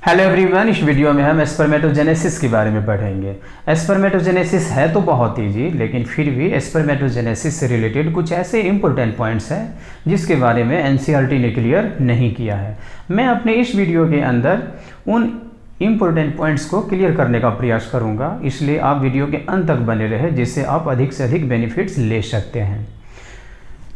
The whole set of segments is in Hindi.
हेलो एवरीवन, इस वीडियो में हम स्पर्मेटोजेनेसिस के बारे में पढ़ेंगे। स्पर्मेटोजेनेसिस है तो बहुत ईजी, लेकिन फिर भी स्पर्मेटोजेनेसिस से रिलेटेड कुछ ऐसे इंपॉर्टेंट पॉइंट्स हैं जिसके बारे में एनसीईआरटी ने क्लियर नहीं किया है। मैं अपने इस वीडियो के अंदर उन इंपॉर्टेंट पॉइंट्स को क्लियर करने का प्रयास करूंगा, इसलिए आप वीडियो के अंत तक बने रहे जिससे आप अधिक से अधिक बेनिफिट्स ले सकते हैं।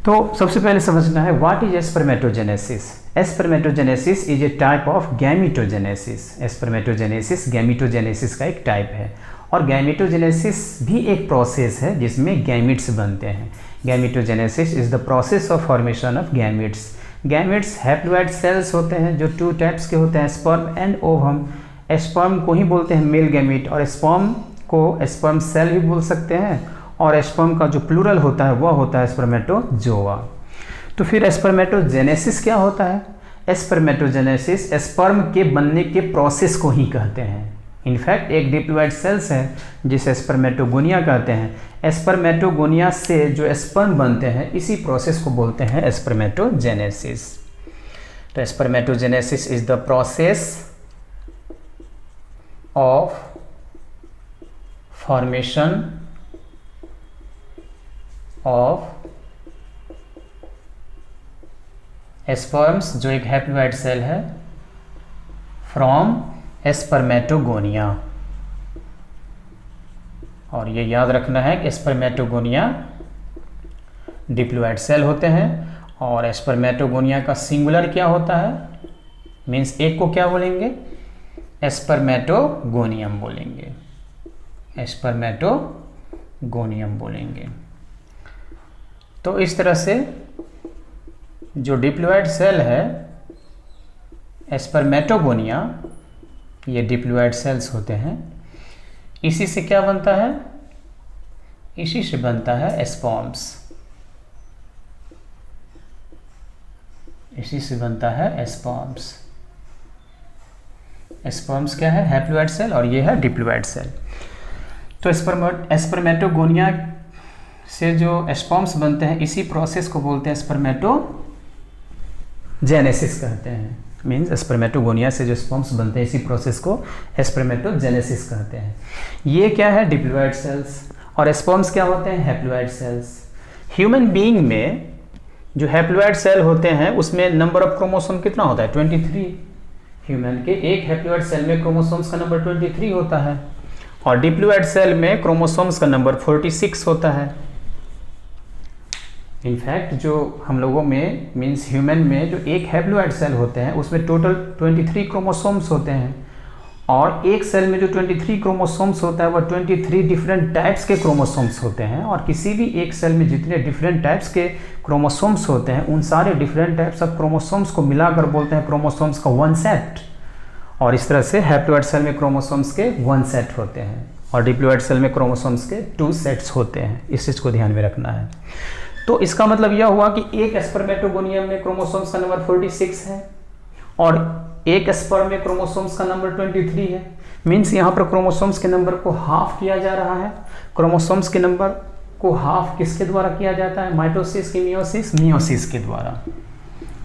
तो सबसे पहले समझना है what is spermatogenesis. Spermatogenesis is a type of gametogenesis. Spermatogenesis gametogenesis का एक टाइप है और गैमीटोजेनेसिस भी एक प्रोसेस है जिसमें गैमिट्स बनते हैं। Gametogenesis is the process of formation of gametes. Gametes haploid cells होते हैं जो 2 टाइप्स के होते हैं, स्पर्म एंड ओवम। स्पर्म को ही बोलते हैं मेल गैमिट और स्पर्म को स्पर्म सेल भी बोल सकते हैं, और स्पर्म का जो प्लूरल होता है वह होता है स्पर्मेटोजोआ। तो फिर स्पर्मेटोजेनेसिस क्या होता है? स्पर्मेटोजेनेसिस स्पर्म के बनने के प्रोसेस को ही कहते हैं। इनफैक्ट एक डिप्लॉइड सेल्स है जिसे स्पर्मेटोगोनिया कहते हैं। स्पर्मेटोगोनिया से जो स्पर्म बनते हैं इसी प्रोसेस को बोलते हैं स्पर्मेटोजेनेसिस। तो spermatogenesis is the process of formation of sperms, जो एक हैप्लॉइड सेल है, फ्रॉम स्पर्मेटोगोनिया। और ये याद रखना है कि स्पर्मेटोगोनिया डिप्लॉइड सेल होते हैं और स्पर्मेटोगोनिया का सिंगुलर क्या होता है, मीन्स एक को क्या बोलेंगे? स्पर्मेटोगोनियम बोलेंगे। स्पर्मेटोगोनियम बोलेंगे। तो इस तरह से जो डिप्लॉइड सेल है स्पर्मेटोगोनिया, ये डिप्लॉइड सेल्स होते हैं। इसी से क्या बनता है? इसी से बनता है स्पर्म्स। इसी से बनता है स्पर्म्स। स्पर्म्स क्या है? हैप्लॉइड सेल, और ये है डिप्लॉइड सेल। तो स्पर्मेटोगोनिया से जो स्पर्म्स बनते हैं इसी प्रोसेस को बोलते हैं स्पर्मेटोजेनेसिस कहते हैं। मीन्स स्पर्मेटोगोनिया से जो स्पर्म्स बनते हैं इसी प्रोसेस को स्पर्मेटोजेनेसिस कहते हैं। ये क्या है? Diploid sales. और स्पर्म्स क्या होते हैं? Haploid cells. ह्यूमन बीइंग में जो हैप्लॉइड सेल होते हैं उसमें नंबर ऑफ क्रोमोसोम कितना होता है? 23। ह्यूमन के एक हैप्लॉइड सेल में क्रोमोसोम्स का नंबर 23 होता है और डिप्लॉइड सेल में क्रोमोसोम्स का नंबर 46 होता है। इनफैक्ट जो हम लोगों में मीन्स ह्यूमन में जो एक हैप्लॉइड सेल होते हैं उसमें टोटल 23 क्रोमोसोम्स होते हैं, और एक सेल में जो 23 क्रोमोसोम्स होता है वह 23 डिफरेंट टाइप्स के क्रोमोसोम्स होते हैं। और किसी भी एक सेल में जितने डिफरेंट टाइप्स के क्रोमोसोम्स होते हैं उन सारे डिफरेंट टाइप्स ऑफ क्रोमोसोम्स को मिलाकर बोलते हैं क्रोमोसोम्स का 1 सेट। और इस तरह से हैप्लॉइड सेल में क्रोमोसोम्स के 1 सेट होते हैं और डिप्लॉइड सेल में क्रोमोसोम्स के 2 सेट्स होते हैं। इस चीज़ को ध्यान में रखना है। तो इसका मतलब यह हुआ कि एक स्पर्मेटोगोनियम में क्रोमोसोम्स का नंबर 46 है और एक स्पर्म में क्रोमोसोम्स का नंबर 23 है। मीन्स यहाँ पर क्रोमोसोम्स के नंबर को हाफ किया जा रहा है। क्रोमोसोम्स के नंबर को हाफ किसके द्वारा किया जाता है? माइटोसिस की मियोसिस? मियोसिस के द्वारा।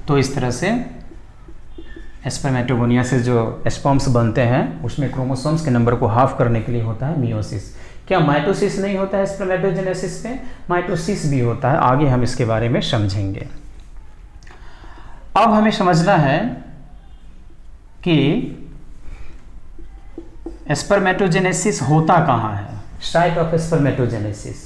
तो इस तरह से स्पर्मेटोगोनिया से जो स्पर्म्स बनते हैं उसमें क्रोमोसोम्स के नंबर को हाफ करने के लिए होता है मियोसिस। क्या माइटोसिस नहीं होता है स्पर्मेटोजेनेसिस में? माइटोसिस भी होता है, आगे हम इसके बारे में समझेंगे। अब हमें समझना है कि स्पर्मेटोजेनेसिस होता कहाँ है। Site of spermatogenesis.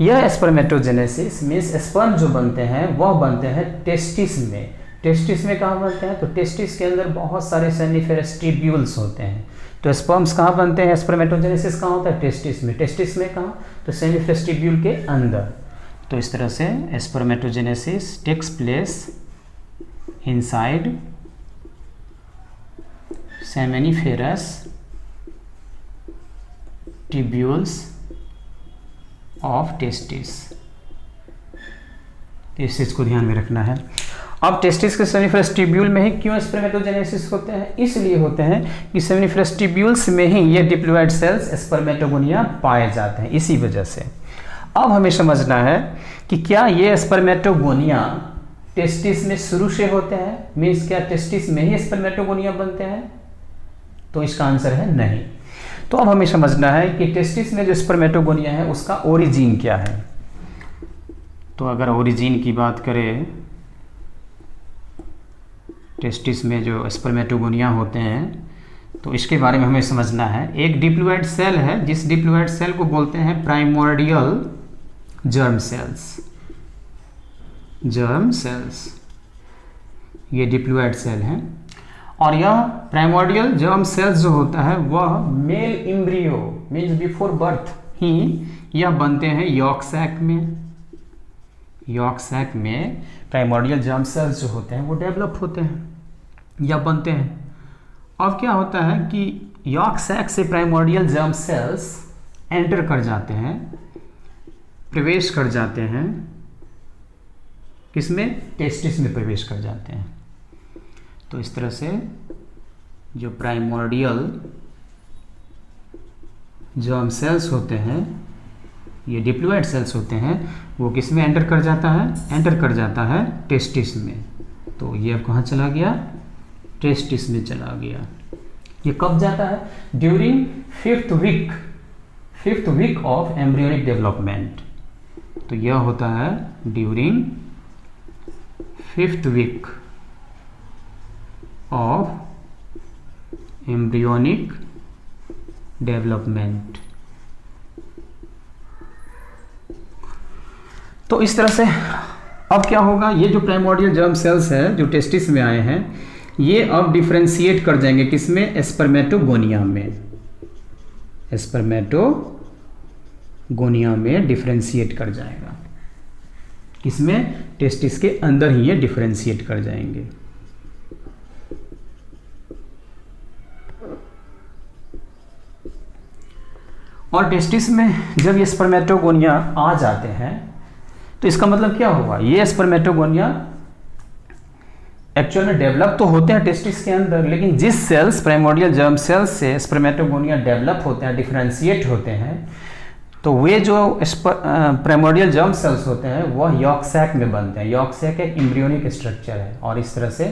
यह स्पर्मेटोजेनेसिस मीन्स स्पर्म जो बनते हैं वह बनते हैं टेस्टिस में। टेस्टिस में कहाँ बनते हैं? तो टेस्टिस के अंदर बहुत सारे सेमिनिफेरस ट्यूब्यूल्स होते हैं। तो स्पर्म्स कहाँ बनते हैं? स्पर्मेटोजेनेसिस कहाँ होता है? टेस्टिस में। टेस्टिस में कहाँ? तो सेमिनिफेरस ट्यूब्यूल के अंदर। तो इस तरह से spermatogenesis takes place inside seminiferous tubules of testis. इस चीज़ को ध्यान में रखना है। अब टेस्टिस के सेमिनिफेरस ट्यूब्यूल में ही क्यों स्पर्मेटोजेनेसिस होते हैं? इसलिए होते हैं कि सेमिनिफेरस ट्यूब्यूल्स में ही ये डिप्लॉइड सेल्स स्पर्मेटोगोनिया पाए जाते हैं, इसी वजह से। अब हमें समझना है कि क्या ये स्पर्मेटोगोनिया टेस्टिस में शुरू से होते हैं, मीन्स क्या टेस्टिस में ही स्पर्मेटोगोनिया बनते हैं? तो इसका आंसर है नहीं। तो अब हमें समझना है कि टेस्टिस में जो स्पर्मेटोगोनिया है उसका ओरिजिन क्या है। तो अगर ओरिजिन की बात करें, टेस्टिस में जो स्पर्मेटोगोनिया होते हैं तो इसके बारे में हमें समझना है। एक डिप्लॉइड सेल है, जिस डिप्लॉइड सेल को बोलते हैं primordial germ sales. Germ cells ये डिप्लॉइड सेल हैं, और यह प्राइमोर्डियल जर्म सेल्स जो होता है वह male embryo means before birth ही यह बनते हैं यॉर्क सैक में। यॉर्क सैक में प्राइमोर्डियल जर्म सेल्स जो होते हैं वो डेवलप होते हैं या बनते हैं। अब क्या होता है कि यॉर्क सैक से प्राइमोर्डियल जर्म सेल्स एंटर कर जाते हैं, प्रवेश कर जाते हैं, किसमें? टेस्टिस में प्रवेश कर जाते हैं। तो इस तरह से जो प्राइमोर्डियल जर्म सेल्स होते हैं, ये डिप्लॉइड सेल्स होते हैं, वो किस में एंटर कर जाता है? एंटर कर जाता है टेस्टिस में। तो ये अब कहाँ चला गया? टेस्टिस में चला गया। ये कब जाता है? During fifth week of embryonic development. तो यह होता है during fifth week of embryonic development. तो इस तरह से अब क्या होगा, ये जो प्राइमोर्डियल जर्म सेल्स है जो टेस्टिस में आए हैं, ये अब डिफरेंशिएट कर जाएंगे किसमें? स्पर्मेटोगोनिया में। स्पर्मेटोगोनिया में डिफरेंशिएट कर जाएगा। किसमें? टेस्टिस के अंदर ही ये डिफरेंशिएट कर जाएंगे। और टेस्टिस में जब ये स्पर्मेटोगोनिया आ जाते हैं तो इसका मतलब क्या होगा? ये स्पर्मेटोगोनिया एक्चुअल में डेवलप तो होते हैं टेस्टिस के अंदर, लेकिन जिस सेल्स प्राइमोर्डियल जर्म सेल्स से स्पर्मेटोगोनिया डेवलप होते हैं, डिफरेंशिएट होते हैं, तो वे जो प्राइमोर्डियल जर्म सेल्स होते हैं वह यॉर्क सैक में बनते हैं। यॉर्क सैक एक एम्ब्रियोनिक स्ट्रक्चर है, और इस तरह से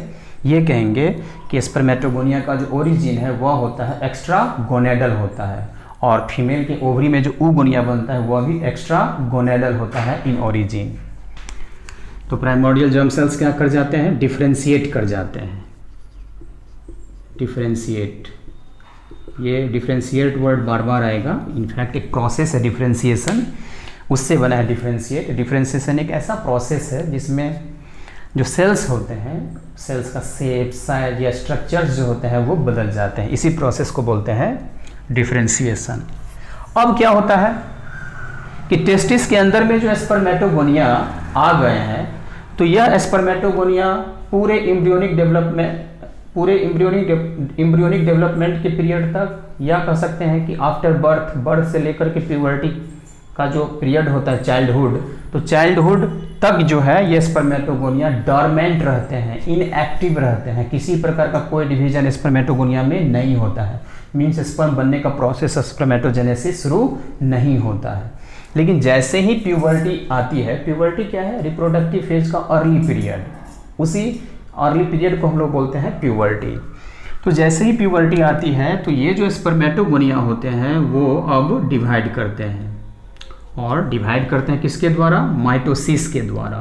ये कहेंगे कि स्पर्मेटोगोनिया का जो ओरिजिन है वह होता है एक्स्ट्रा गोनेडल होता है, और फीमेल के ओवरी में जो oogonia बनता है वह भी एक्स्ट्रा गोनेडल होता है इन ओरिजिन। तो प्राइमोर्डियल जर्म सेल्स क्या कर जाते हैं? डिफरेंशिएट कर जाते हैं। डिफरेंशिएट, ये डिफरेंशिएट वर्ड बार बार आएगा। इनफैक्ट एक प्रोसेस है डिफरेंशिएशन, उससे बना है डिफरेंशिएट। डिफरेंशिएशन एक ऐसा प्रोसेस है जिसमें जो सेल्स होते हैं, सेल्स का शेप, साइज या स्ट्रक्चर्स जो होते हैं वो बदल जाते हैं। इसी प्रोसेस को बोलते हैं डिफरेंशिएशन। अब क्या होता है कि टेस्टिस के अंदर में जो स्पर्मेटोगोनिया आ गए हैं, तो यह स्पर्मेटोगोनिया पूरे एम्ब्रियोनिक डेवलपमेंट के पीरियड तक, या कह सकते हैं कि आफ्टर बर्थ से लेकर के प्यूबर्टी का जो पीरियड होता है, चाइल्डहुड, तो चाइल्डहुड तक जो है ये स्पर्मेटोगोनिया डॉर्मेंट रहते हैं, इनएक्टिव रहते हैं। किसी प्रकार का कोई डिवीजन स्पर्मेटोगोनिया में नहीं होता है, मीन्स स्पर्म बनने का प्रोसेस स्पर्मेटोजेनेसिस शुरू नहीं होता है। लेकिन जैसे ही प्यूबर्टी आती है, प्यूबर्टी क्या है? रिप्रोडक्टिव फेज का अर्ली पीरियड, उसी अर्ली पीरियड को हम लोग बोलते हैं प्यूबर्टी। तो जैसे ही प्यूबर्टी आती है तो ये जो स्पर्मेटोगोनिया होते हैं वो अब डिवाइड करते हैं, और डिवाइड करते हैं किसके द्वारा? माइटोसिस के द्वारा।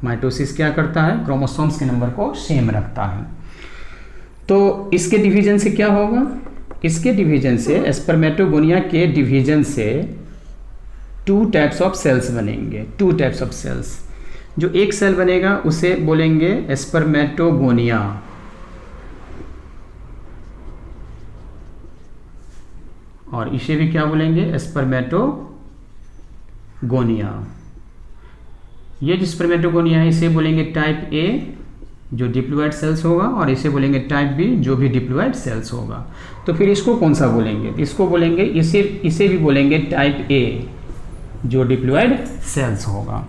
माइटोसिस क्या करता है? क्रोमोसोम्स के नंबर को सेम रखता है। तो इसके डिवीजन से क्या होगा? इसके डिवीजन से, स्पर्मेटोगोनिया के डिवीजन से 2 टाइप्स ऑफ सेल्स बनेंगे। 2 टाइप्स ऑफ सेल्स। जो एक सेल बनेगा उसे बोलेंगे स्पर्मेटोगोनिया, और इसे भी क्या बोलेंगे? स्पर्मेटोगोनिया। ये जो स्पर्मेटोगोनिया है इसे बोलेंगे टाइप ए, जो डिप्लॉइड सेल्स होगा, और इसे बोलेंगे टाइप बी, जो भी डिप्लॉइड सेल्स होगा। तो फिर इसको कौन सा बोलेंगे? इसको बोलेंगे, इसे भी बोलेंगे टाइप ए, जो डिप्लॉइड सेल्स होगा।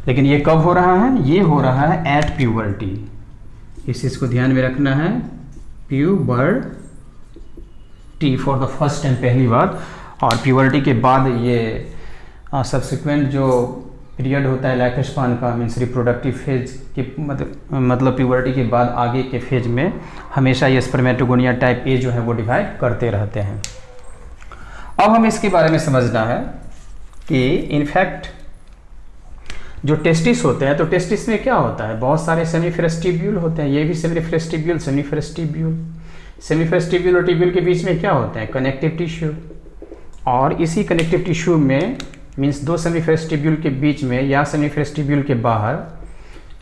लेकिन ये कब हो रहा है? ये हो रहा है एट प्यूबर्टी। इस चीज़ को ध्यान में रखना है, puberty for the first time, पहली बार। और प्यूबर्टी के बाद ये सब्सिक्वेंट जो पीरियड होता है लाइफ स्पान का, मीन्स रिप्रोडक्टिव फेज के मतलब प्यूबर्टी के बाद आगे के फेज में हमेशा ये स्पर्मेटोगोनिया टाइप ए जो है वो डिवाइड करते रहते हैं। अब हमें इसके बारे में समझना है कि इनफैक्ट जो टेस्टिस होते हैं, तो टेस्टिस में क्या होता है, बहुत सारे सेमीफेरस ट्यूब्यूल होते हैं, ये भी सेमीफेरस ट्यूब्यूल, सेमीफेरस ट्यूब्यूल, सेमीफेरस ट्यूब्यूल और ट्यूब्यूल के बीच में क्या होता है, कनेक्टिव टिश्यू, और इसी कनेक्टिव टिश्यू में मीन्स दो सेमीफेरस ट्यूब्यूल के बीच में या सेमीफेरस ट्यूब्यूल के बाहर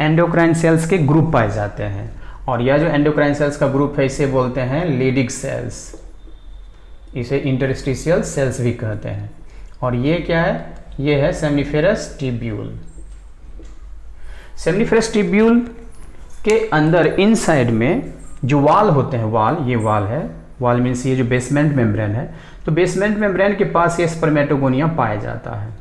एंडोक्राइन सेल्स के ग्रुप पाए जाते हैं, और यह जो एंडोक्राइन सेल्स का ग्रुप है इसे बोलते हैं लीडिग सेल्स, इसे इंटरस्टिशियल सेल्स भी कहते हैं। और ये क्या है, ये है सेमिनिफेरस ट्यूब्यूल। सेमिनिफेरस ट्यूब्यूल के अंदर इनसाइड में जो वाल होते हैं, वाल, ये वाल है, वाल मीन्स ये जो बेसमेंट मेम्ब्रेन है, तो बेसमेंट मेम्ब्रेन के पास ये स्पर्मेटोगोनिया पाया जाता है।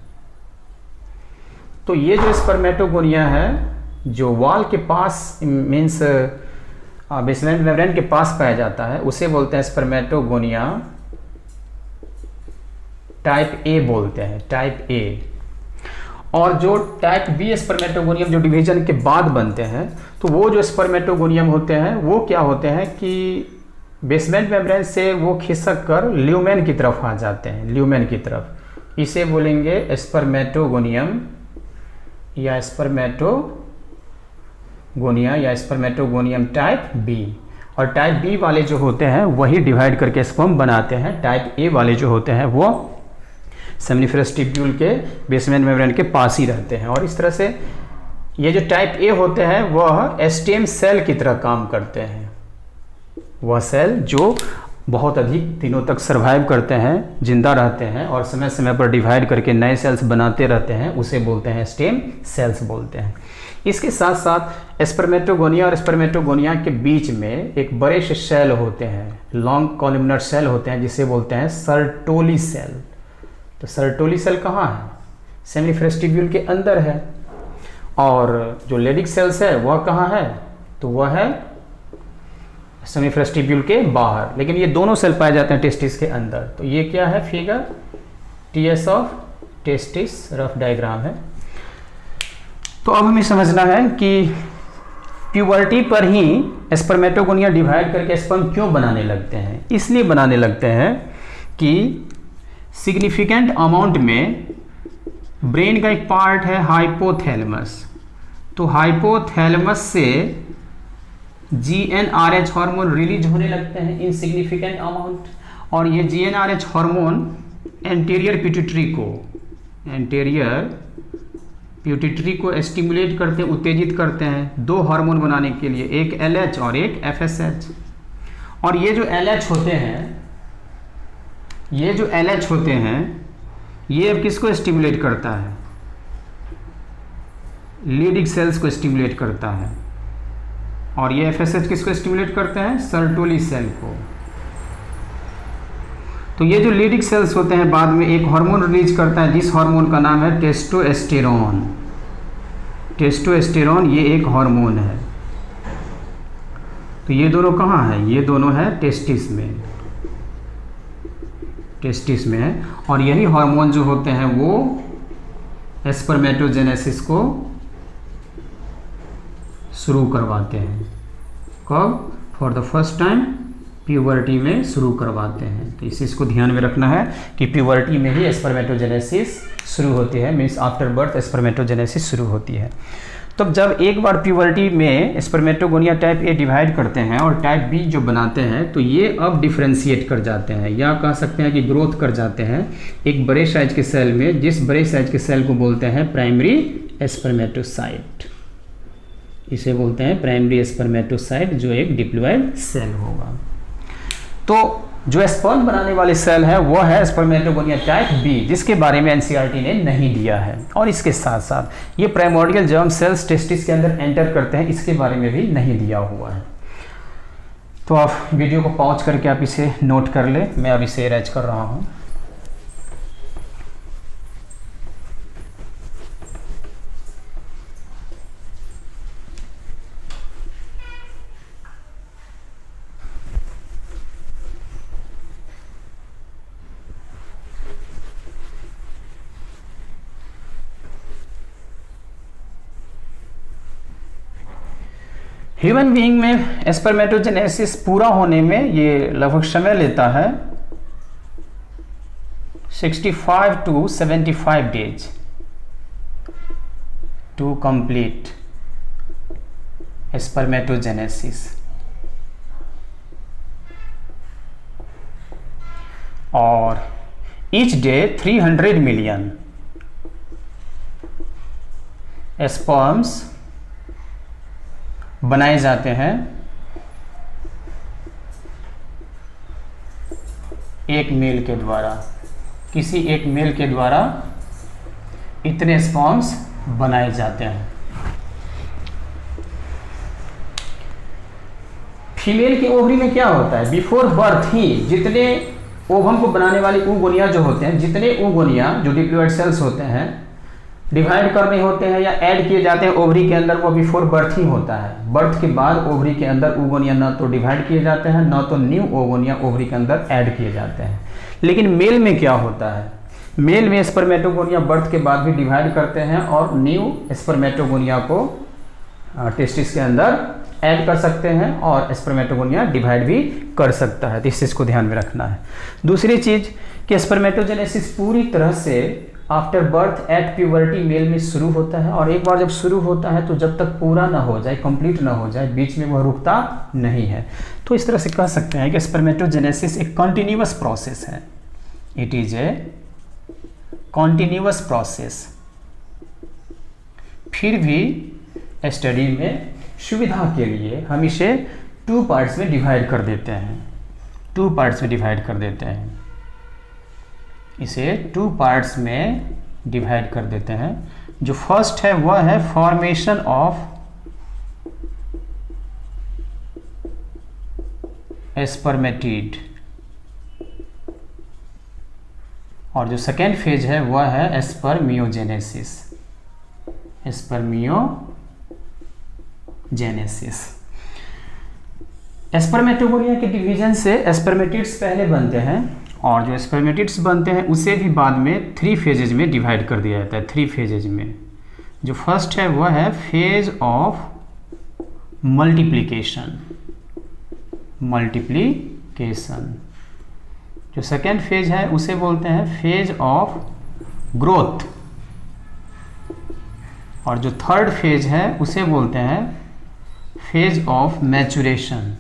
तो ये जो स्पर्मेटोगोनिया है जो वाल के पास मीन्स बेसमेंट मेम्ब्रेन के पास पाया जाता है, उसे बोलते हैं स्पर्मेटोगोनिया टाइप ए बोलते हैं, टाइप ए। और जो टाइप बी स्पर्मेटोगोनियम जो डिवीजन के बाद बनते हैं, तो वो जो स्पर्मेटोगोनियम होते हैं वो क्या होते हैं कि बेसमेंट मेम्ब्रेन से वो खिसक कर ल्यूमेन की तरफ आ जाते हैं, ल्यूमेन की तरफ, इसे बोलेंगे स्पर्मेटोगोनियम या स्पर्मेटोगोनिया या स्पर्मेटोगोनियम टाइप बी। और टाइप बी वाले जो होते हैं वही डिवाइड करके स्पर्म बनाते हैं, टाइप ए वाले जो होते हैं वो सेमिनिफेरस ट्यूब्यूल के बेसमेंट मेम्ब्रेन के पास ही रहते हैं। और इस तरह से ये जो टाइप ए होते हैं वह स्टेम सेल की तरह काम करते हैं, वह सेल जो बहुत अधिक दिनों तक सरवाइव करते हैं, जिंदा रहते हैं और समय समय पर डिवाइड करके नए सेल्स बनाते रहते हैं, उसे बोलते हैं स्टेम सेल्स बोलते हैं। इसके साथ साथ स्पर्मेटोगोनिया और स्पर्मेटोगोनिया के बीच में एक बड़े से सेल होते हैं, लॉन्ग कॉलमनर सेल होते हैं, जिसे बोलते हैं सर्टोली सेल। तो सर्टोली सेल कहाँ है, सेमिनिफेरस ट्यूब्यूल के अंदर है। और जो लेडिक सेल्स है वह कहाँ है, तो वह है सेमिनिफेरस ट्यूब्यूल के बाहर, लेकिन ये दोनों सेल पाए जाते हैं टेस्टिस के अंदर। तो ये क्या है, figure TS of testis, rough diagram है। तो अब हमें समझना है कि प्यूबर्टी पर ही स्पर्मेटोगोनिया डिवाइड करके स्पर्म क्यों बनाने लगते हैं। इसलिए बनाने लगते हैं कि सिग्निफिकेंट अमाउंट में ब्रेन का एक पार्ट है हाइपोथैलेमस, तो हाइपोथैलेमस से GnRH हार्मोन रिलीज होने लगते हैं इन सिग्निफिकेंट अमाउंट, और ये GnRH हार्मोन एंटीरियर पिट्यूटरी को स्टिमुलेट करते हैं, उत्तेजित करते हैं दो हार्मोन बनाने के लिए, एक LH और एक FSH। और ये जो LH होते हैं, ये अब किसको स्टिमुलेट करता है, लीडिग सेल्स को स्टिमुलेट करता है, और ये FSH किसको स्टिमुलेट करते हैं, सर्टोली सेल को। तो ये जो लीडिग सेल्स होते हैं बाद में एक हार्मोन रिलीज करता है, जिस हार्मोन का नाम है टेस्टोस्टेरोन। टेस्टोस्टेरोन ये एक हार्मोन है। तो ये दोनों कहाँ है, ये दोनों है टेस्टिस में है। और यही हार्मोन जो होते हैं वो स्पर्मेटोजेनेसिस को शुरू करवाते हैं। कब, for the first time puberty में शुरू करवाते हैं। तो इस चीज़ को ध्यान में रखना है कि प्यूबर्टी में ही स्पर्मेटोजेनेसिस शुरू होती है, मीन्स आफ्टर बर्थ स्पर्मेटोजेनेसिस शुरू होती है। तब जब एक बार प्यूबर्टी में स्पर्मेटोगोनिया टाइप ए डिवाइड करते हैं और टाइप बी जो बनाते हैं, तो ये अब डिफ्रेंशिएट कर जाते हैं, या कह सकते हैं कि ग्रोथ कर जाते हैं एक बड़े साइज के सेल में, जिस बड़े साइज के सेल को बोलते हैं प्राइमरी स्पर्मेटोसाइट। इसे बोलते हैं प्राइमरी स्पर्मेटोसाइट, जो एक डिप्लॉयड सेल होगा। तो जो स्पर्म बनाने वाले सेल है वो है स्पर्मेटोगोनिया टाइप बी, जिसके बारे में एनसीईआरटी ने नहीं दिया है। और इसके साथ साथ ये प्राइमोर्डियल जर्म सेल्स टेस्टिस के अंदर एंटर करते हैं, इसके बारे में भी नहीं दिया हुआ है। तो आप वीडियो को पॉज करके आप इसे नोट कर ले, मैं अब इसे इरेज कर रहा हूँ। ह्यूमन बीइंग में स्पर्मेटोजेनेसिस पूरा होने में ये लगभग समय लेता है 65 to 75 days to complete spermatogenesis. और each day 300 million sperms बनाए जाते हैं एक मेल के द्वारा, किसी एक मेल के द्वारा इतने स्पर्म्स बनाए जाते हैं। फीमेल की ओवरी में क्या होता है, बिफोर बर्थ ही जितने ओवम को बनाने वाली oogonia जो होते हैं, जितने oogonia जो डिप्लॉइड सेल्स होते हैं डिवाइड करने होते हैं या ऐड किए जाते हैं ओवरी के अंदर, वो बिफोर बर्थ ही होता है। बर्थ के बाद ओवरी के अंदर oogonia ना तो डिवाइड किए जाते हैं, ना तो न्यू oogonia ओवरी के अंदर ऐड किए जाते हैं। लेकिन मेल में क्या होता है, मेल में स्पर्मेटोगोनिया बर्थ के बाद भी डिवाइड करते हैं और न्यू स्पर्मेटोगोनिया को टेस्टिस के अंदर ऐड कर सकते हैं और स्पर्मेटोगोनिया डिवाइड भी कर सकता है। तो इस चीज़ को ध्यान में रखना है। दूसरी चीज़ कि स्पर्मेटोजेनेसिस पूरी तरह से after birth at puberty male में शुरू होता है, और एक बार जब शुरू होता है तो जब तक पूरा ना हो जाए, कंप्लीट ना हो जाए, बीच में वह रुकता नहीं है। तो इस तरह से कह सकते हैं कि स्पर्मेटोजेनेसिस एक कंटिन्यूअस प्रोसेस है। It is a continuous process. फिर भी स्टडी में सुविधा के लिए हम इसे 2 पार्ट्स में डिवाइड कर देते हैं। 2 पार्ट्स में डिवाइड कर देते हैं, इसे 2 पार्ट्स में डिवाइड कर देते हैं। जो फर्स्ट है वह है फॉर्मेशन ऑफ स्पर्मेटिड, और जो सेकेंड फेज है वह है स्पर्मियोजेनेसिस। स्पर्मियोजेनेसिस स्पर्मेटोगोनिया के डिवीजन से स्पर्मेटिड्स पहले बनते हैं, और जो स्पर्मेटिड्स बनते हैं उसे भी बाद में 3 फेजेज में डिवाइड कर दिया जाता है। 3 फेजेज में जो फर्स्ट है वह है फेज ऑफ मल्टीप्लिकेशन। जो सेकेंड फेज है उसे बोलते हैं फेज ऑफ ग्रोथ, और जो थर्ड फेज है उसे बोलते हैं फेज ऑफ मैचुरेशन।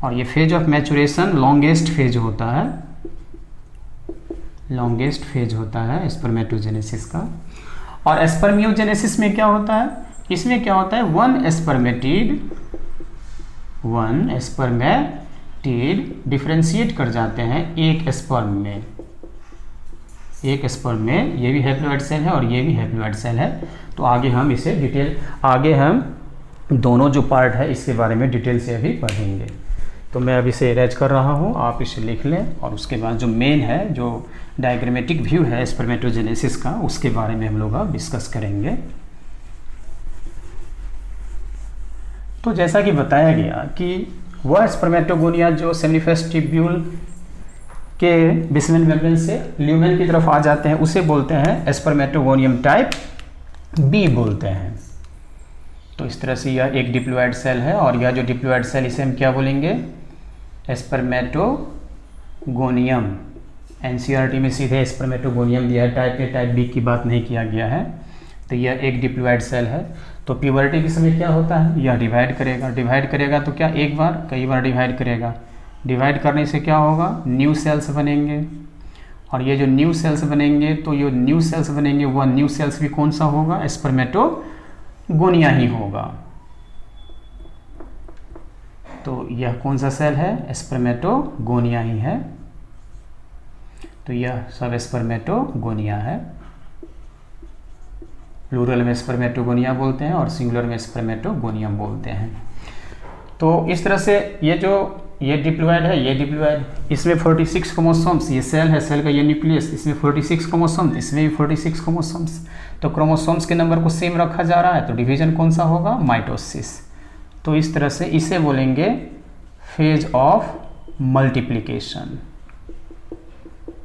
और ये phase of maturation longest phase होता है स्पर्मेटोजेनेसिस का। और स्पर्मियोजेनेसिस में क्या होता है, इसमें क्या होता है, वन स्पर्मेटिड डिफरेंशिएट कर जाते हैं एक स्पर्म में। ये भी हैप्लॉइड सेल है और ये भी हैप्लॉइड सेल है। तो आगे हम इसे आगे हम दोनों जो पार्ट है इसके बारे में डिटेल से अभी पढ़ेंगे। तो मैं अभी इसे इरेज कर रहा हूँ, आप इसे लिख लें, और उसके बाद जो मेन है, जो डायग्रामेटिक व्यू है स्पर्मेटोजेनेसिस का, उसके बारे में हम लोग अब डिस्कस करेंगे। तो जैसा कि बताया गया कि वह स्पर्मेटोगोनिया जो सेमिनिफेस ट्यूब्यूल के बेसमेंट मेम्ब्रेन से ल्यूमेन की तरफ आ जाते हैं उसे बोलते हैं स्पर्मेटोगोनियम टाइप बी बोलते हैं। तो इस तरह से यह एक डिप्लॉइड सेल है, और यह जो डिप्लॉइड सेल इसे हम क्या बोलेंगे, स्पर्मेटोगोनियम। एनसीईआरटी में सीधे स्पर्मेटोगोनियम दिया है, टाइप ए टाइप बी की बात नहीं किया गया है। तो यह एक डिप्लॉइड सेल है। तो प्यूबर्टी के समय क्या होता है, यह डिवाइड करेगा तो क्या एक बार, कई बार डिवाइड करेगा। डिवाइड करने से क्या होगा, न्यू सेल्स बनेंगे, और ये जो न्यू सेल्स बनेंगे, तो ये न्यू सेल्स बनेंगे वह न्यू सेल्स भी कौन सा होगा, स्पर्मेटोगोनिया ही होगा। तो यह कौन सा सेल है, स्पर्मेटोगोनिया ही है। तो यह सब स्पर्मेटोगोनिया है। प्लूरल में स्पर्मेटोगोनिया बोलते हैं और सिंगुलर में स्पर्मेटोगोनियम बोलते हैं। तो इस तरह से ये डिप्लॉइड है, ये डिप्लॉइड, इसमें 46 क्रोमोसोम्स, ये सेल है, सेल का ये न्यूक्लियस, इसमें 46 क्रोमोसोम्स, इसमें भी 46 क्रोमोसोम्स। तो क्रोमोसोम्स के नंबर को सेम रखा जा रहा है, तो डिवीजन कौन सा होगा, माइटोसिस। तो इस तरह से इसे बोलेंगे फेज ऑफ मल्टीप्लिकेशन।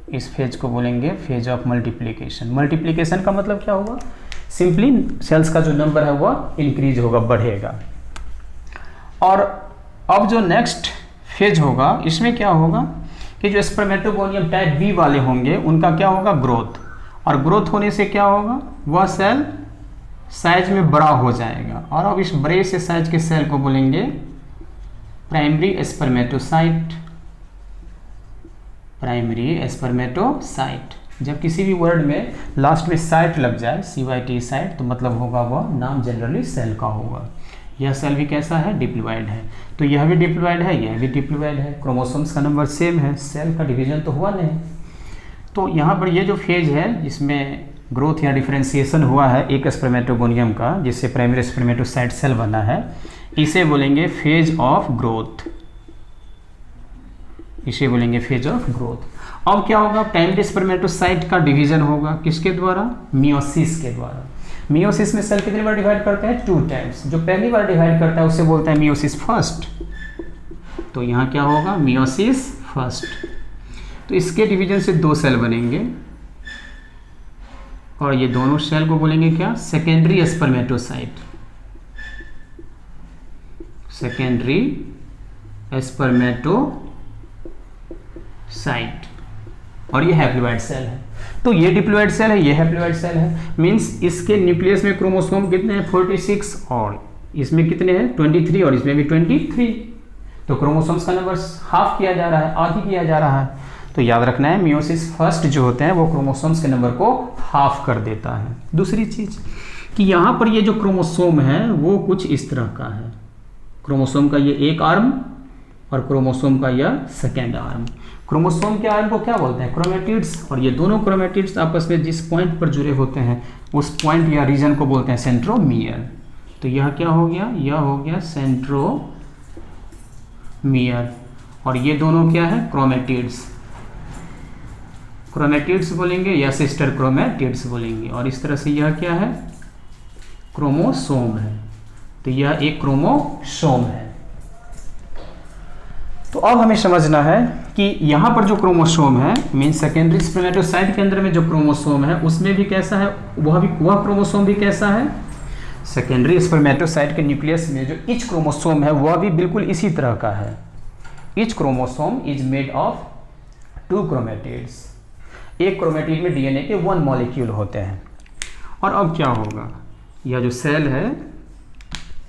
इस फेज को बोलेंगे फेज ऑफ मल्टीप्लिकेशन। मल्टीप्लिकेशन का मतलब क्या होगा, सिंपली सेल्स का जो नंबर है वह इंक्रीज होगा, बढ़ेगा। और अब जो नेक्स्ट फेज होगा इसमें क्या होगा कि जो स्पर्मेटोगोनियम टाइप बी वाले होंगे उनका क्या होगा, ग्रोथ। और ग्रोथ होने से क्या होगा, वह सेल साइज में बड़ा हो जाएगा। और अब इस बड़े से साइज के सेल को बोलेंगे प्राइमरी स्पर्मेटोसाइट। Primary spermatocyte. जब किसी भी वर्ड में लास्ट में साइट लग जाए, CYT साइट, तो मतलब होगा वह नाम जनरली सेल का होगा। यह सेल भी कैसा है, डिप्लॉइड है। तो यह भी डिप्लॉइड है, यह भी डिप्लॉइड है, क्रोमोसोम्स का नंबर सेम है, सेल का डिवीजन तो हुआ नहीं। तो यहाँ पर ये जो फेज है जिसमें ग्रोथ या डिफरेंशिएशन हुआ है एक स्पर्मेटोगोनियम का, जिससे प्राइमरी स्पर्मेटोसाइट सेल बना है, इसे बोलेंगे फेज ऑफ ग्रोथ। इसे बोलेंगे फेज ऑफ ग्रोथ। अब क्या होगा, प्राइमरी स्पर्मेटोसाइट का डिवीजन होगा किसके द्वारा, मियोसिस के द्वारा। मियोसिस में सेल कितनी बार डिवाइड करते हैं, 2 टाइम्स। जो पहली बार डिवाइड करता है उसे बोलते हैं मियोसिस फर्स्ट। तो यहाँ क्या होगा, मियोसिस फर्स्ट। तो इसके डिवीजन से 2 सेल बनेंगे और ये दोनों सेल को बोलेंगे क्या, सेकेंडरी स्पर्मेटोसाइट। Secondary spermatocyte. और ये हैप्लॉइड सेल है। तो ये डिप्लॉइड सेल है, ये हैप्लॉइड सेल है। मींस इसके न्यूक्लियस में क्रोमोसोम कितने हैं, 46, और इसमें कितने हैं, 23, और इसमें भी 23। तो क्रोमोसोम्स का नंबर हाफ किया जा रहा है, आधी किया जा रहा है। तो याद रखना है मियोसिस फर्स्ट जो होते हैं वो क्रोमोसोम्स के नंबर को हाफ कर देता है। दूसरी चीज कि यहाँ पर ये जो क्रोमोसोम है वो कुछ इस तरह का है। क्रोमोसोम का ये एक आर्म और क्रोमोसोम का यह सेकेंड आर्म। क्रोमोसोम के आर्म को क्या बोलते हैं, क्रोमेटिड्स। और ये दोनों क्रोमेटिड्स आपस में जिस पॉइंट पर जुड़े होते हैं उस पॉइंट या रीजन को बोलते हैं सेंट्रोमियर। तो यह क्या हो गया, यह हो गया सेंट्रोमियर। और ये दोनों क्या है, क्रोमेटिड्स। क्रोमेटिड्स बोलेंगे या सिस्टर क्रोमेटिड्स बोलेंगे। और इस तरह से यह क्या है, क्रोमोसोम है। तो यह एक क्रोमोसोम है। तो अब हमें समझना है कि यहाँ पर जो क्रोमोसोम है, मीन सेकेंडरी स्पर्मेटोसाइट के अंदर में जो क्रोमोसोम है उसमें भी कैसा है, वह क्रोमोसोम भी कैसा है, सेकेंडरी स्पर्मेटोसाइट के न्यूक्लियस में जो ईच क्रोमोसोम है वह भी बिल्कुल इसी तरह का है। Each chromosome is made of 2 chromatids. एक क्रोमेटिड में डीएनए के 1 मॉलिक्यूल होते हैं। और अब क्या होगा, यह जो सेल है,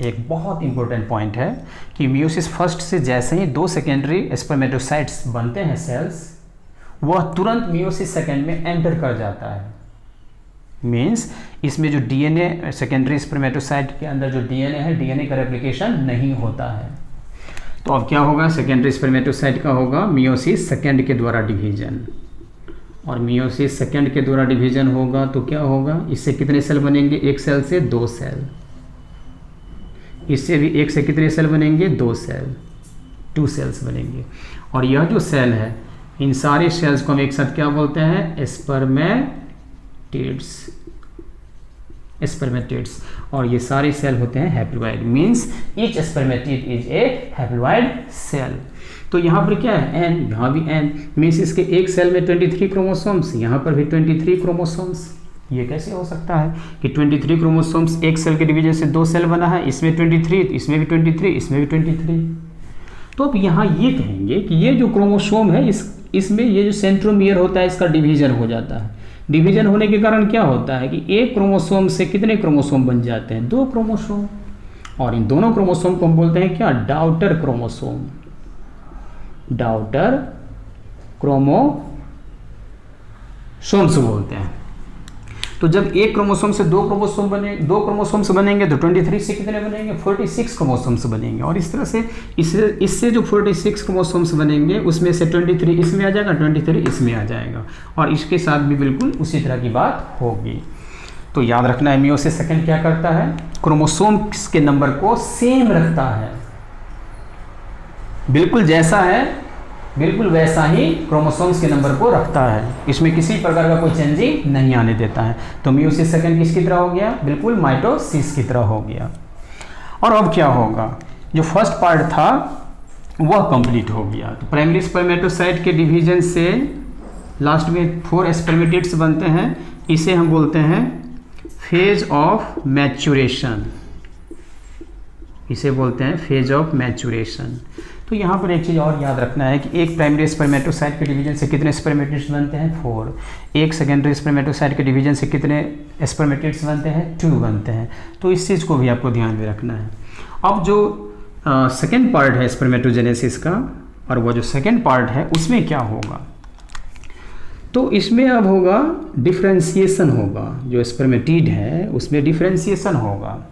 एक बहुत इंपॉर्टेंट पॉइंट है कि मियोसिस फर्स्ट से जैसे ही 2 सेकेंडरी स्पर्मेटोसाइट्स बनते हैं सेल्स, वह तुरंत मियोसिस सेकेंड में एंटर कर जाता है। मींस इसमें जो डीएनए सेकेंडरी स्पर्मेटोसाइट के अंदर जो डीएनए है, डीएनए का रेप्लिकेशन नहीं होता है। तो अब क्या होगा, सेकेंडरी स्पर्मेटोसाइट का होगा मियोसिस सेकेंड के द्वारा डिवीजन। और मियोसिस सेकेंड के द्वारा डिवीजन होगा तो क्या होगा, इससे कितने सेल बनेंगे, एक सेल से 2 सेल। इससे भी एक से कितने सेल बनेंगे, 2 सेल, 2 सेल्स बनेंगे। और यह जो सेल है, इन सारे सेल्स को हम एक साथ क्या बोलते हैं, स्पर्मेटिड्स। स्पर्मेटिड्स। और ये सारे सेल होते हैं haploid. Means each spermatid is a haploid cell. तो यहाँ पर क्या है, एन, यहाँ भी एन। मीन्स इसके एक सेल में 23 क्रोमोसोम्स, यहाँ पर भी 23 क्रोमोसोम्स। ये कैसे हो सकता है कि 23 क्रोमोसोम्स एक सेल के डिवीजन से 2 सेल बना है, इसमें 23, इसमें भी 23, इसमें भी 23। तो अब यहाँ ये कहेंगे कि ये जो क्रोमोसोम है इसमें ये जो सेंट्रोमियर होता है इसका डिवीजन हो जाता है। डिवीजन होने के कारण क्या होता है कि एक क्रोमोसोम से कितने क्रोमोसोम बन जाते हैं, 2 क्रोमोसोम। और इन दोनों क्रोमोसोम को हम बोलते हैं क्या, डॉटर क्रोमोसोम। डॉटर क्रोमोसोम्स बोलते हैं। तो जब एक क्रोमोसोम से 2 क्रोमोसोम्स बनेंगे तो 23 से कितने बनेंगे, 46 क्रोमोसोम्स बनेंगे। और इस तरह से इससे जो 46 क्रोमोसोम्स बनेंगे उसमें से 23 इसमें आ जाएगा, 23 इसमें आ जाएगा। और इसके साथ भी बिल्कुल उसी तरह की बात होगी। तो याद रखना है मियोसिस सेकेंड क्या करता है, क्रोमोसोम्स के नंबर को सेम रखता है। बिल्कुल जैसा है बिल्कुल वैसा ही क्रोमोसोम्स के नंबर को रखता है। इसमें किसी प्रकार का कोई चेंजिंग नहीं आने देता है। तो मियोसिस सेकेंड किसकी तरह हो गया, बिल्कुल माइटोसिस की तरह हो गया। और अब क्या होगा, जो फर्स्ट पार्ट था वह कंप्लीट हो गया। तो प्राइमरी स्पर्मेटोसाइट के डिवीजन से लास्ट में 4 स्पर्मेटिड्स बनते हैं। इसे हम बोलते हैं फेज ऑफ मैच्योरेशन, इसे बोलते हैं फेज ऑफ मैच्योरेशन। तो यहाँ पर एक चीज़ और याद रखना है कि एक प्राइमरी स्पर्मेटोसाइट के डिवीजन से कितने स्पर्मेटिड्स बनते हैं? 4। एक सेकेंडरी स्पर्मेटोसाइट के डिवीजन से कितने स्पर्मेटिड्स बनते हैं? 2 बनते हैं। तो इस चीज़ को भी आपको ध्यान में रखना है। अब जो सेकेंड पार्ट है स्पर्मेटोजेनेसिस का, और वो जो सेकेंड पार्ट है उसमें क्या होगा? तो इसमें अब होगा डिफ्रेंशिएशन होगा। जो स्पर्मेटिड है उसमें डिफ्रेंशिएशन होगा।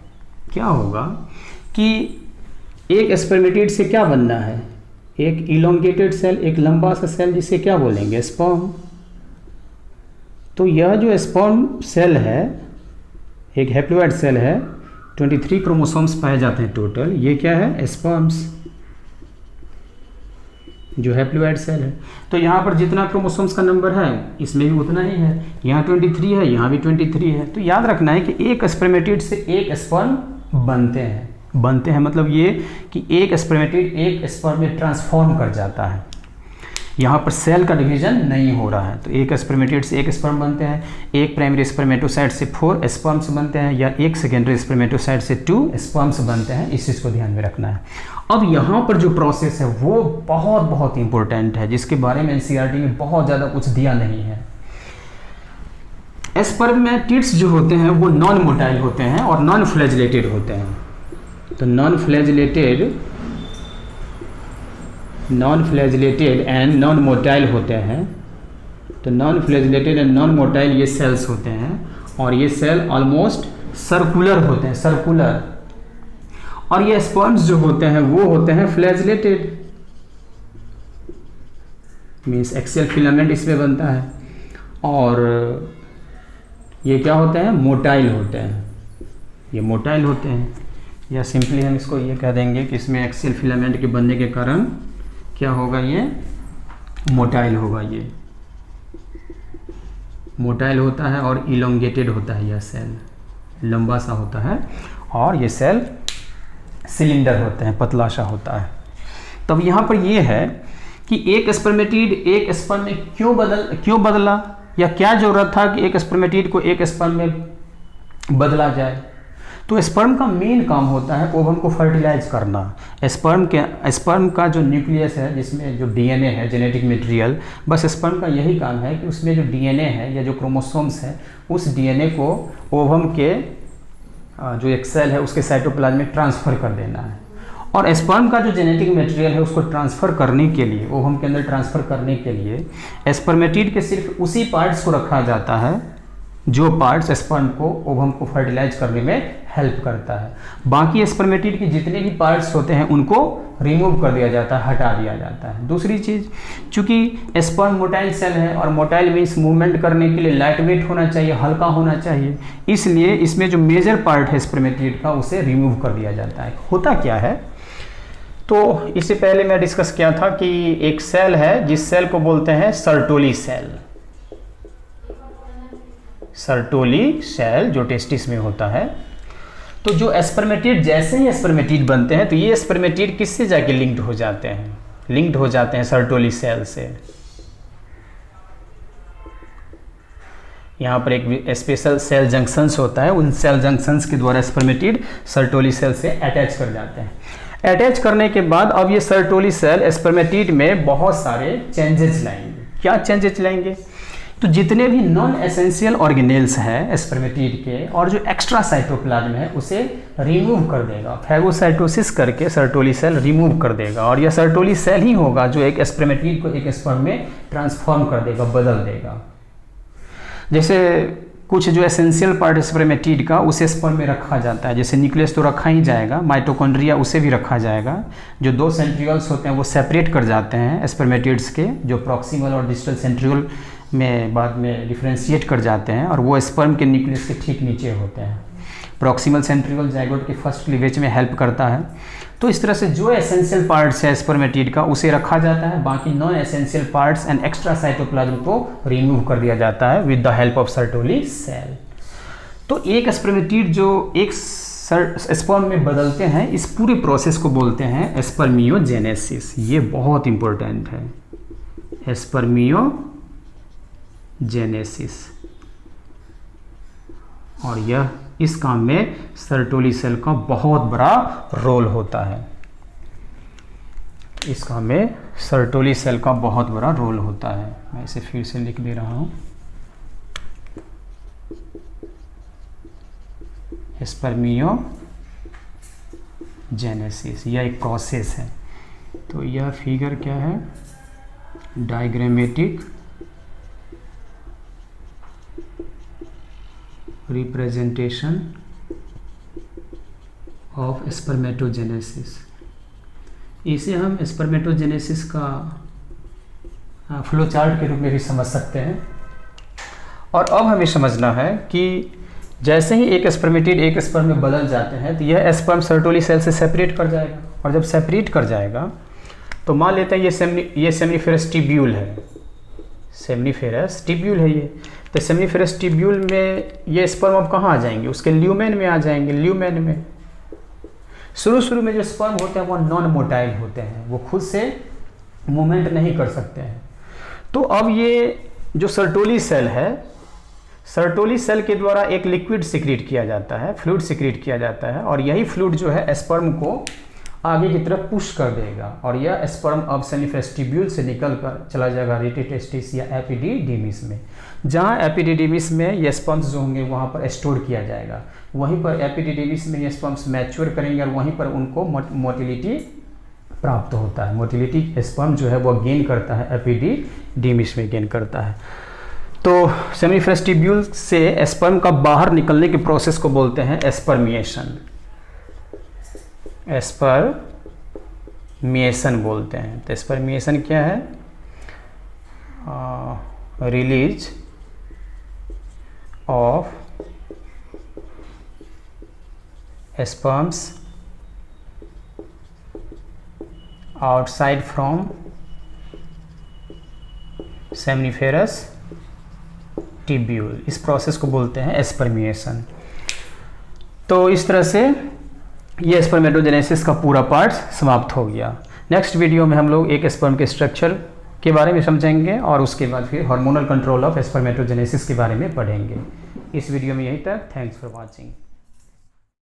क्या होगा कि एक स्पर्मेटिड से क्या बनना है? एक इलोंगेटेड सेल, एक लंबा सा सेल, जिसे क्या बोलेंगे? स्पर्म। तो यह जो स्पर्म सेल है, एक हैप्लॉइड सेल है, 23 क्रोमोसोम्स पाए जाते हैं टोटल। ये क्या है? स्पर्म्स, जो हैप्लॉइड सेल है। तो यहाँ पर जितना क्रोमोसोम्स का नंबर है इसमें भी उतना ही है। यहाँ 23 है, यहाँ भी 23 है। तो याद रखना है कि एक स्पर्मेटिड से एक स्पर्म बनते हैं। बनते हैं मतलब ये कि एक स्पर्मेटिड एक स्पर्म में ट्रांसफॉर्म कर जाता है। यहाँ पर सेल का डिवीजन नहीं हो रहा है। तो एक स्पर्मेटिड से एक स्पर्म बनते हैं, एक प्राइमरी स्पर्मेटोसाइट से 4 स्पर्म्स बनते हैं, या एक सेकेंडरी स्पर्मेटोसाइट से 2 स्पर्म्स बनते हैं। इस चीज़ को ध्यान में रखना है। अब यहाँ पर जो प्रोसेस है वो बहुत बहुत इंपॉर्टेंट है, जिसके बारे में एनसीईआरटी में बहुत ज़्यादा कुछ दिया नहीं है। स्पर्मेटिड्स जो होते हैं वो नॉन मोटाइल होते हैं और नॉन फ्लैजिलेटेड होते हैं। तो non flagellated and non motile होते हैं। तो non flagellated and non motile ये सेल्स होते हैं, और ये सेल ऑलमोस्ट सर्कुलर होते हैं, सर्कुलर। और ये स्पर्म्स जो होते हैं वो होते हैं फ्लैजिलेटेड, मीन्स एक्सियल फिलामेंट इसमें बनता है। और ये क्या होते हैं? मोटाइल होते हैं। ये मोटाइल होते हैं, या सिंपली हम इसको ये कह देंगे कि इसमें एक्सियल फिलामेंट के बनने के कारण क्या होगा? ये मोटाइल होगा। ये मोटाइल होता है और इलोंगेटेड होता है। यह सेल लंबा सा होता है, और ये सेल सिलेंडर होते हैं, पतला सा होता है। तब यहाँ पर ये है कि एक स्पर्मेटिड एक स्पर्म में क्यों बदला, या क्या जरूरत था कि एक स्पर्मेटिड को एक स्पर्म में बदला जाए? तो स्पर्म का मेन काम होता है ओवम को फर्टिलाइज करना। स्पर्म का जो न्यूक्लियस है, जिसमें जो डीएनए है, जेनेटिक मटेरियल, बस स्पर्म का यही काम है कि उसमें जो डीएनए है या जो क्रोमोसोम्स है, उस डीएनए को ओवम के जो एक सेल है उसके साइटोप्लाज्म में ट्रांसफ़र कर देना है। और स्पर्म का जो जेनेटिक मटेरियल है उसको ट्रांसफ़र करने के लिए, ओवम के अंदर ट्रांसफ़र करने के लिए स्पर्मेटिड के सिर्फ उसी पार्ट्स को रखा जाता है जो पार्ट्स स्पर्म को ओवम को फर्टिलाइज करने में हेल्प करता है। बाकी स्पर्मेटिड के जितने भी पार्ट्स होते हैं उनको रिमूव कर दिया जाता है, हटा दिया जाता है। दूसरी चीज़, चूँकि स्पर्म मोटाइल सेल है और मोटाइल मीन्स मूवमेंट करने के लिए लाइट वेट होना चाहिए, हल्का होना चाहिए, इसलिए इसमें जो मेजर पार्ट है स्पर्मेटिड का उसे रिमूव कर दिया जाता है। होता क्या है, तो इससे पहले मैं डिस्कस किया था कि एक सेल है जिस सेल को बोलते हैं सर्टोली सेल। सर्टोली सेल जो टेस्टिस में होता है। तो जो स्पर्मेटिड, जैसे ही स्पर्मेटिड बनते हैं तो ये स्पर्मेटिड किससे जाके लिंक्ड हो जाते हैं? लिंक्ड हो जाते हैं सर्टोली सेल से। यहाँ पर एक स्पेशल सेल जंक्शंस होता है, उन सेल जंक्शंस के द्वारा स्पर्मेटिड सर्टोली सेल से अटैच कर जाते हैं। अटैच करने के बाद अब ये सर्टोली सेल स्पर्मेटिड में बहुत सारे चेंजेस लाएंगे। क्या चेंजेस लाएंगे? तो जितने भी नॉन एसेंशियल ऑर्गेनेल्स हैं स्पर्मेटिड के और जो एक्स्ट्रा साइटोप्लाज्म है उसे रिमूव कर देगा। फैगोसाइटोसिस करके सर्टोली सेल रिमूव कर देगा, और यह सर्टोली सेल ही होगा जो एक स्पर्मेटिड को एक स्पर्म में ट्रांसफॉर्म कर देगा, बदल देगा। जैसे कुछ जो एसेंशियल पार्ट स्पर्मेटिड का उसे स्पर्म में रखा जाता है, जैसे न्यूक्लियस तो रखा ही जाएगा, माइटोकॉन्ड्रिया उसे भी रखा जाएगा। जो 2 सेंट्रियोल्स होते हैं वो सेपरेट कर जाते हैं स्पर्मेटिड्स के, जो प्रॉक्सिमल और डिस्टल सेंट्रियोल में बाद में डिफ्रेंशिएट कर जाते हैं, और वो स्पर्म के न्यूक्लियस के ठीक नीचे होते हैं। प्रॉक्सिमल सेंट्रियोल जाइगोट के फर्स्ट क्लीवेज में हेल्प करता है। तो इस तरह से जो एसेंशियल पार्ट्स है स्पर्मेटिड का उसे रखा जाता है, बाकी non essential parts and extra cytoplasm को रिमूव कर दिया जाता है with the help of Sertoli cell. तो एक स्पर्मेटिड जो एक स्पर्म में बदलते हैं, इस पूरे प्रोसेस को बोलते हैं स्पर्मियोजेनेसिस। ये बहुत इंपॉर्टेंट है, स्पर्मियोजेनेसिस। और यह इस काम में सर्टोली सेल का बहुत बड़ा रोल होता है। इस काम में सर्टोली सेल का बहुत बड़ा रोल होता है। मैं इसे फिर से लिख दे रहा हूँ। स्पर्मियोजेनेसिस यह एक प्रोसेस है। तो यह फिगर क्या है, डायग्रामेटिक रिप्रेजेंटेशन ऑफ स्पर्मेटोजेनेसिस। इसे हम स्पर्मेटोजेनेसिस का फ्लो चार्ट के रूप में भी समझ सकते हैं। और अब हमें समझना है कि जैसे ही एक स्पर्मेटिड एक स्पर्म में बदल जाते हैं तो यह स्पर्म सर्टोली सेल से सेपरेट कर जाएगा, और जब सेपरेट कर जाएगा तो मान लेते हैं ये सेमनीफेरस ट्यूब्यूल है, सेमनीफेरस ट्यूब्यूल है ये। तो सेमनीफेरस ट्यूब्यूल में ये स्पर्म अब कहाँ आ जाएंगे, उसके ल्यूमेन में आ जाएंगे। ल्यूमेन में शुरू में जो स्पर्म होते हैं वो नॉन मोटाइल होते हैं, वो खुद से मूवमेंट नहीं कर सकते हैं। तो अब ये जो सर्टोली सेल है, सर्टोली सेल के द्वारा एक लिक्विड सिक्रीट किया जाता है, फ्लूइड सिक्रीट किया जाता है, और यही फ्लूइड जो है स्पर्म को आगे की तरफ पुश कर देगा, और यह स्पर्म अब सेमनीफेरस ट्यूब्यूल से निकल कर चला जाएगा रेटिटेस्टिस या एपिडिडिमिस में। जहाँ एपिडिडिमिस में ये स्पर्म्स जो होंगे वहाँ पर स्टोर किया जाएगा। वहीं पर एपिडिडिमिस में ये स्पर्म्स मैच्योर करेंगे और वहीं पर उनको मोटिलिटी प्राप्त होता है। मोटिलिटी स्पर्म जो है वो गेन करता है, एपिडिडिमिस में गेन करता है। तो सेमनीफेरस ट्यूब्यूल से स्पर्म का बाहर निकलने के प्रोसेस को बोलते हैं एस्पर्मिएशन। एस्पर्मिएशन बोलते हैं। तो एस्पर्मिएशन क्या है, release of sperms outside from seminiferous tubule, इस प्रोसेस को बोलते हैं एस्पर्मिएशन। तो इस तरह से ये स्पर्मेटोजेनेसिस का पूरा पार्ट समाप्त हो गया। नेक्स्ट वीडियो में हम लोग एक स्पर्म के स्ट्रक्चर के बारे में समझेंगे और उसके बाद फिर हार्मोनल कंट्रोल ऑफ स्पर्मेटोजेनेसिस के बारे में पढ़ेंगे। इस वीडियो में यहीं तक। Thanks for watching.